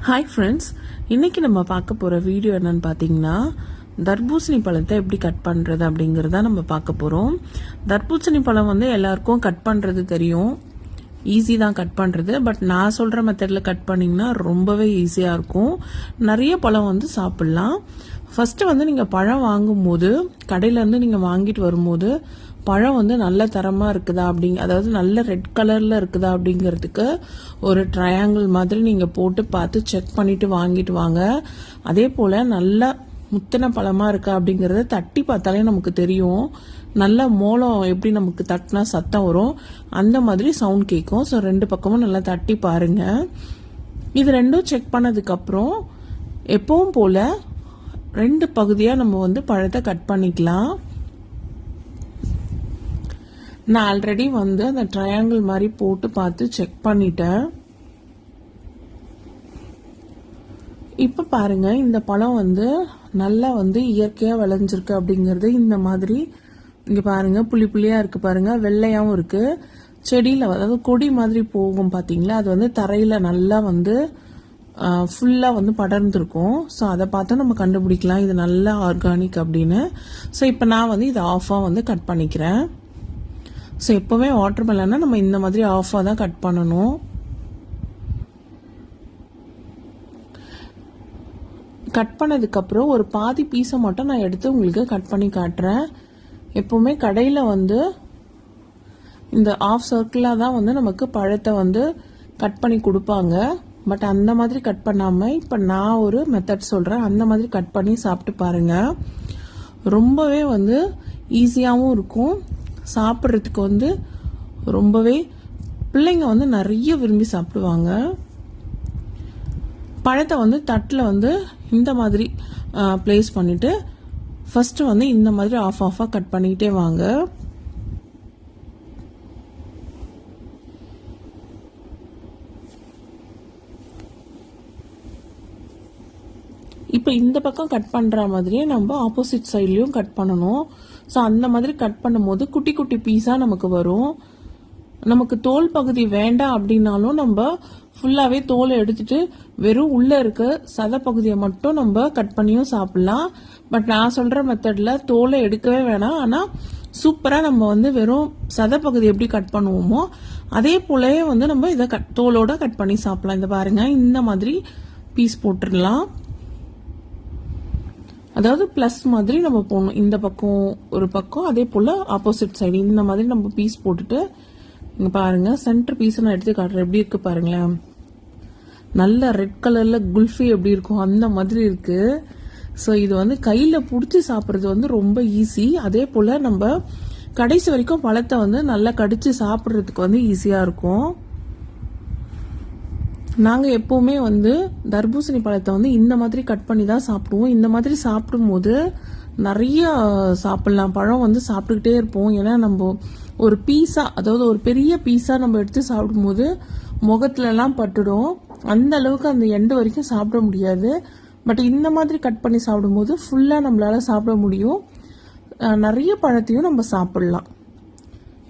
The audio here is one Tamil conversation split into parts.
ஹாய் ஃப்ரெண்ட்ஸ், இன்றைக்கி நம்ம பார்க்க போகிற வீடியோ என்னன்னு பார்த்தீங்கன்னா, தர்பூசணி பழத்தை எப்படி கட் பண்ணுறது அப்படிங்கிறத நம்ம பார்க்க போகிறோம். தர்பூசணி பழம் வந்து எல்லாருக்கும் கட் பண்ணுறது தெரியும், ஈஸி தான் கட் பண்ணுறது. பட் நான் சொல்கிற மெத்தடில் கட் பண்ணிங்கன்னா ரொம்பவே ஈஸியாக இருக்கும். நிறைய பழம் வந்து சாப்பிட்லாம். ஃபஸ்ட்டு வந்து நீங்கள் பழம் வாங்கும்போது, கடையிலேருந்து நீங்கள் வாங்கிட்டு வரும்போது பழம் வந்து நல்ல தரமாக இருக்குதா அதாவது நல்ல ரெட் கலரில் இருக்குதா அப்படிங்கிறதுக்கு ஒரு ட்ரையாங்கிள் மாதிரி நீங்கள் போட்டு பார்த்து செக் பண்ணிவிட்டு வாங்கிட்டு வாங்க. அதே போல் நல்ல முத்தின பழமாக இருக்கா அப்படிங்கிறத தட்டி பார்த்தாலே நமக்கு தெரியும். நல்ல மோளம் எப்படி நமக்கு தட்டினா சத்தம் வரும், அந்த மாதிரி சவுண்ட் கேட்கும். ஸோ ரெண்டு பக்கமும் நல்லா தட்டி பாருங்கள். இது ரெண்டும் செக் பண்ணதுக்கப்புறம் எப்பவும் போல் ரெண்டு பகுதியாக நம்ம வந்து பழத்தை கட் பண்ணிக்கலாம். நான் ஆல்ரெடி வந்து அந்த ட்ரையாங்கிள் மாதிரி போட்டு பார்த்து செக் பண்ணிட்டேன். இப்போ பாருங்க, இந்த பழம் வந்து நல்லா வந்து இயற்கையாக விளைஞ்சிருக்கு அப்படிங்கிறது இந்த மாதிரி. இங்கே பாருங்க, புள்ளி புள்ளியாக இருக்குது பாருங்க, வெள்ளையாகவும் இருக்குது. செடியில் அதாவது கொடி மாதிரி போகும் பார்த்தீங்களா, அது வந்து தரையில் நல்லா வந்து ஃபுல்லாக வந்து படர்ந்துருக்கும். ஸோ அதை பார்த்து நம்ம கண்டுபிடிக்கலாம் இது நல்லா ஆர்கானிக் அப்படின்னு. ஸோ இப்போ நான் வந்து இதை ஆஃபாக வந்து கட் பண்ணிக்கிறேன். ஸோ எப்போவுமே வாட்டர் மெலன்னா நம்ம இந்த மாதிரி ஆஃபாக தான் கட் பண்ணணும். கட் பண்ணதுக்கப்புறம் ஒரு பாதி பீஸை மட்டும் நான் எடுத்து உங்களுக்கு கட் பண்ணி காட்டுறேன். எப்போவுமே கடையில் வந்து இந்த ஆஃப் சர்க்கிளாக தான் வந்து நமக்கு பழத்தை வந்து கட் பண்ணி கொடுப்பாங்க. பட் அந்த மாதிரி கட் பண்ணாமல் இப்போ நான் ஒரு மெத்தட் சொல்கிறேன், அந்த மாதிரி கட் பண்ணி சாப்பிட்டு பாருங்கள். ரொம்பவே வந்து ஈஸியாகவும் இருக்கும், சாப்பிட்றதுக்கு வந்து ரொம்பவே பிள்ளைங்க வந்து நிறைய விரும்பி சாப்பிடுவாங்க. பழத்தை வந்து தட்டில் வந்து இந்த மாதிரி பிளேஸ் பண்ணிவிட்டு ஃபஸ்ட்டு வந்து இந்த மாதிரி ஆஃபாக கட் பண்ணிக்கிட்டே வாங்க. இப்போ இந்த பக்கம் கட் பண்ணுற மாதிரியே நம்ம ஆப்போசிட் சைட்லேயும் கட் பண்ணணும். ஸோ அந்த மாதிரி கட் பண்ணும்போது குட்டி குட்டி பீஸாக நமக்கு வரும். நமக்கு தோல் பகுதி வேண்டாம் அப்படின்னாலும் நம்ம ஃபுல்லாகவே தோலை எடுத்துட்டு வெறும் உள்ளே இருக்க சதை பகுதியை மட்டும் நம்ம கட் பண்ணியும் சாப்பிட்லாம். பட் நான் சொல்கிற மெத்தடில் தோலை எடுக்கவே வேணாம். ஆனால் சூப்பராக நம்ம வந்து வெறும் சதை பகுதி எப்படி கட் பண்ணுவோமோ அதே போலவே வந்து நம்ம இதை தோலோட கட் பண்ணி சாப்பிடலாம். இந்த பாருங்க, இந்த மாதிரி பீஸ் போட்டுடலாம். அதாவது ப்ளஸ் மாதிரி நம்ம போடணும், இந்த பக்கம் ஒரு பக்கம், அதே போல் ஆப்போசிட் சைடு இந்த மாதிரி நம்ம பீஸ் போட்டுட்டு இங்கே பாருங்கள், சென்டர் பீஸை நான் எடுத்து காட்டுறேன். எப்படி இருக்குது பாருங்களேன், நல்ல ரெட் கலரில் குல்ஃபி எப்படி இருக்கும் அந்த மாதிரி இருக்குது. ஸோ இது வந்து கையில் பிடிச்சி சாப்பிட்றது வந்து ரொம்ப ஈஸி. அதே போல் நம்ம கடைசி வரைக்கும் பழத்தை வந்து நல்லா கடிச்சு சாப்பிட்றதுக்கு வந்து ஈஸியாக இருக்கும். நாங்கள் எப்போவுமே வந்து தர்பூசணி பழத்தை வந்து இந்த மாதிரி கட் பண்ணி தான் சாப்பிடுவோம். இந்த மாதிரி சாப்பிடும்போது நிறைய சாப்பிட்லாம், பழம் வந்து சாப்பிட்டுக்கிட்டே இருப்போம். ஏன்னா நம்ம ஒரு பீஸா, அதாவது ஒரு பெரிய பீஸா நம்ம எடுத்து சாப்பிடும்போது முகத்துலலாம் பட்டுடும். அந்த அளவுக்கு அந்த எண்டு வரைக்கும் சாப்பிட முடியாது. பட் இந்த மாதிரி கட் பண்ணி சாப்பிடும்போது ஃபுல்லாக நம்மளால சாப்பிட முடியும். நிறைய பழத்தையும் நம்ம சாப்பிட்லாம்.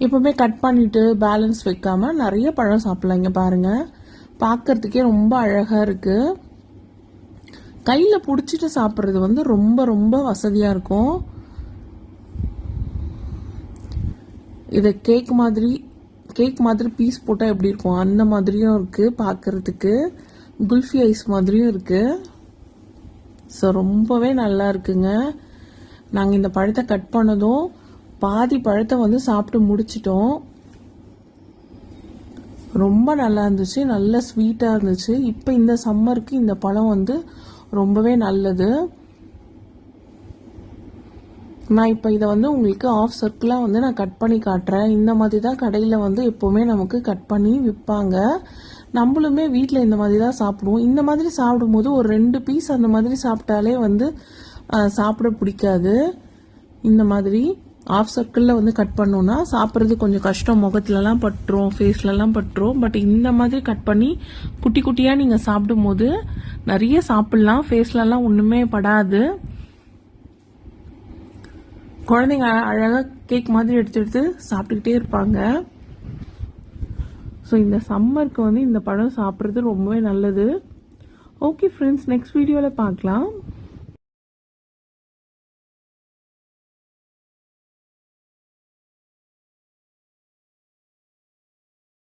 எப்பவுமே கட் பண்ணிட்டு பேலன்ஸ் வைக்காம நிறைய பழம் சாப்பிட்லாம். இங்கே பாருங்கள், பார்க்கறதுக்கே ரொம்ப அழகாக இருக்குது. கையில் பிடிச்சிட்டு சாப்பிட்றது வந்து ரொம்ப ரொம்ப வசதியாக இருக்கும். இதை கேக் மாதிரி பீஸ் போட்டால் எப்படி இருக்கும் அந்த மாதிரியும் இருக்குது பார்க்கறதுக்கு. குல்ஃபி ஐஸ் மாதிரியும் இருக்குது. ஸோ ரொம்பவே நல்லா இருக்குங்க. நாங்கள் இந்த பழத்தை கட் பண்ணதும் பாதி பழத்தை வந்து சாப்பிட்டு முடிச்சிட்டோம். ரொம்ப நல்லா இருந்துச்சு, நல்ல ஸ்வீட்டாக இருந்துச்சு. இப்போ இந்த சம்மருக்கு இந்த பழம் வந்து ரொம்பவே நல்லது. நான் இப்போ இதை வந்து உங்களுக்கு ஆஃப் சர்க்கிளாக வந்து நான் கட் பண்ணி காட்டுறேன். இந்த மாதிரி தான் கடையில் வந்து எப்போவுமே நமக்கு கட் பண்ணி விற்பாங்க. நம்மளுமே வீட்டில் இந்த மாதிரி தான் சாப்பிடுவோம். இந்த மாதிரி சாப்பிடும்போது ஒரு 2 பீஸ் அந்த மாதிரி சாப்பிட்டாலே வந்து சாப்பிட பிடிக்காது. இந்த மாதிரி ஆஃப் சர்க்கிளில் வந்து கட் பண்ணோன்னா சாப்பிட்றது கொஞ்சம் கஷ்டம், முகத்துலலாம் பட்டுரும், ஃபேஸ்லலாம் பட்டுரும். பட் இந்த மாதிரி கட் பண்ணி குட்டி குட்டியாக நீங்கள் சாப்பிடும்போது நிறைய சாப்பிட்லாம், ஃபேஸ்லலாம் ஒன்றுமே படாது. குழந்தைங்க அழகாக கேக் மாதிரி எடுத்து சாப்பிட்டுக்கிட்டே இருப்பாங்க. ஸோ இந்த சம்மருக்கு வந்து இந்த பழம் சாப்பிட்றது ரொம்பவே நல்லது. ஓகே ஃப்ரெண்ட்ஸ், நெக்ஸ்ட் வீடியோவில் பார்க்கலாம்.